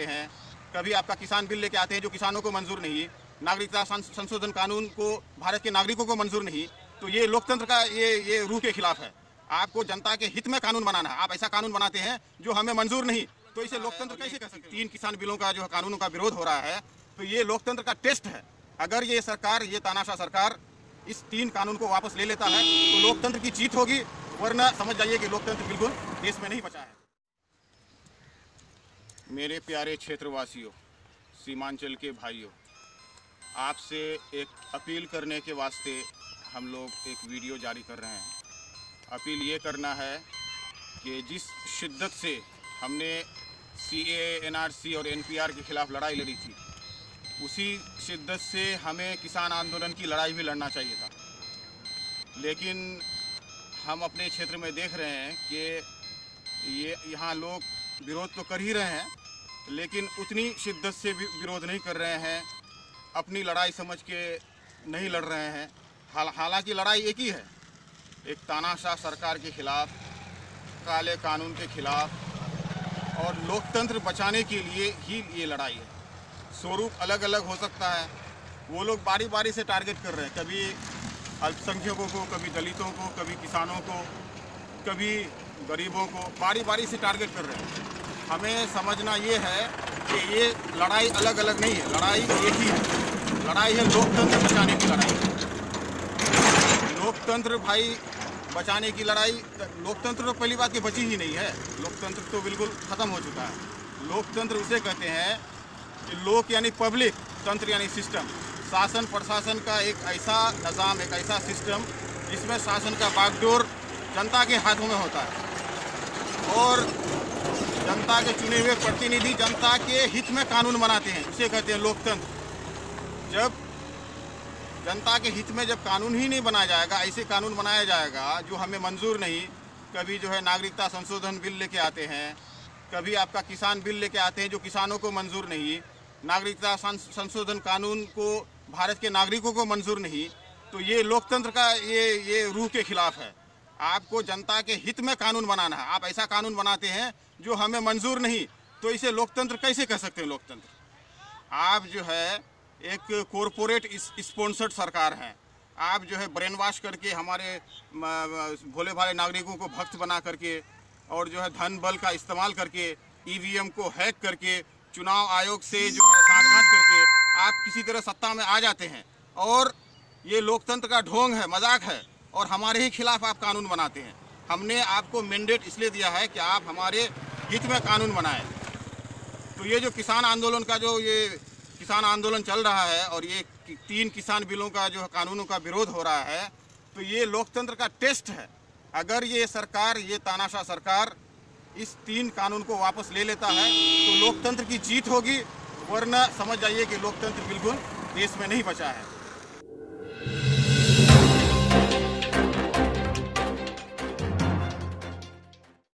आते हैं, कभी आपका किसान बिल लेके आते हैं जो किसानों को मंजूर नहीं, नागरिकता संशोधन कानून को भारत के नागरिकों को मंजूर नहीं। तो ये लोकतंत्र का ये रूह के खिलाफ है। आपको जनता के हित में कानून बनाना है, आप ऐसा कानून बनाते हैं जो हमें मंजूर नहीं, तो इसे लोकतंत्र कैसे कर सकते हैं? 3 किसान बिलों का जो कानूनों का विरोध हो रहा है, तो ये लोकतंत्र का टेस्ट है। अगर ये सरकार, ये तानाशाह सरकार इस 3 कानून को वापस ले लेता है तो लोकतंत्र की जीत होगी, वरना समझ जाइए कि लोकतंत्र बिल्कुल देश में नहीं बचा है। मेरे प्यारे क्षेत्रवासियों, सीमांचल के भाइयों, आपसे एक अपील करने के वास्ते हम लोग एक वीडियो जारी कर रहे हैं। अपील ये करना है कि जिस शिद्दत से हमने CAA, NRC और NPR के खिलाफ लड़ाई लड़ी थी, उसी शिद्दत से हमें किसान आंदोलन की लड़ाई भी लड़ना चाहिए था। लेकिन हम अपने क्षेत्र में देख रहे हैं कि यहाँ लोग विरोध तो कर ही रहे हैं, लेकिन उतनी शिद्दत से भी विरोध नहीं कर रहे हैं, अपनी लड़ाई समझ के नहीं लड़ रहे हैं। हालांकि लड़ाई एक ही है, एक तानाशाह सरकार के खिलाफ, काले कानून के खिलाफ और लोकतंत्र बचाने के लिए ही ये लड़ाई है। स्वरूप अलग अलग हो सकता है, वो लोग बारी बारी से टारगेट कर रहे हैं, कभी अल्पसंख्यकों को, कभी दलितों को, कभी किसानों को, कभी गरीबों को, बारी बारी से टारगेट कर रहे हैं। हमें समझना ये है कि ये लड़ाई अलग अलग नहीं है, लड़ाई एक ही है। लड़ाई है लोकतंत्र बचाने की लड़ाई। लोकतंत्र भाई बचाने की लड़ाई, लोकतंत्र तो पहली बात की बची ही नहीं है, लोकतंत्र तो बिल्कुल ख़त्म हो चुका है। लोकतंत्र उसे कहते हैं कि लोक यानी पब्लिक, तंत्र यानी सिस्टम, शासन प्रशासन का एक ऐसा निज़ाम, एक ऐसा सिस्टम जिसमें शासन का बागडोर जनता के हाथों में होता है और जनता के चुने हुए प्रतिनिधि जनता के हित में कानून बनाते हैं, उसे कहते हैं लोकतंत्र। जब जनता के हित में जब कानून ही नहीं बनाया जाएगा, ऐसे कानून बनाया जाएगा जो हमें मंजूर नहीं, कभी जो है नागरिकता संशोधन बिल लेके आते हैं, कभी आपका किसान बिल लेके आते हैं जो किसानों को मंजूर नहीं, नागरिकता संशोधन कानून को भारत के नागरिकों को मंजूर नहीं, तो ये लोकतंत्र का ये रूह के खिलाफ है। आपको जनता के हित में कानून बनाना है, आप ऐसा कानून बनाते हैं जो हमें मंजूर नहीं, तो इसे लोकतंत्र कैसे कह सकते हैं? लोकतंत्र आप जो है एक कॉरपोरेट स्पॉन्सर्ड सरकार है। आप जो है ब्रेन वॉश करके हमारे भोले भाले नागरिकों को भक्त बना करके और जो है धन बल का इस्तेमाल करके EVM को हैक करके चुनाव आयोग से जो है साठगांठ करके आप किसी तरह सत्ता में आ जाते हैं और ये लोकतंत्र का ढोंग है, मजाक है और हमारे ही खिलाफ आप कानून बनाते हैं। हमने आपको मैंडेट इसलिए दिया है कि आप हमारे हित में कानून बनाएं। तो ये जो किसान आंदोलन का जो ये किसान आंदोलन चल रहा है और ये 3 किसान बिलों का जो कानूनों का विरोध हो रहा है, तो ये लोकतंत्र का टेस्ट है। अगर ये सरकार, ये तानाशाह सरकार इस 3 कानून को वापस ले लेता है तो लोकतंत्र की जीत होगी, वरना समझ जाइए कि लोकतंत्र बिल्कुल देश में नहीं बचा है।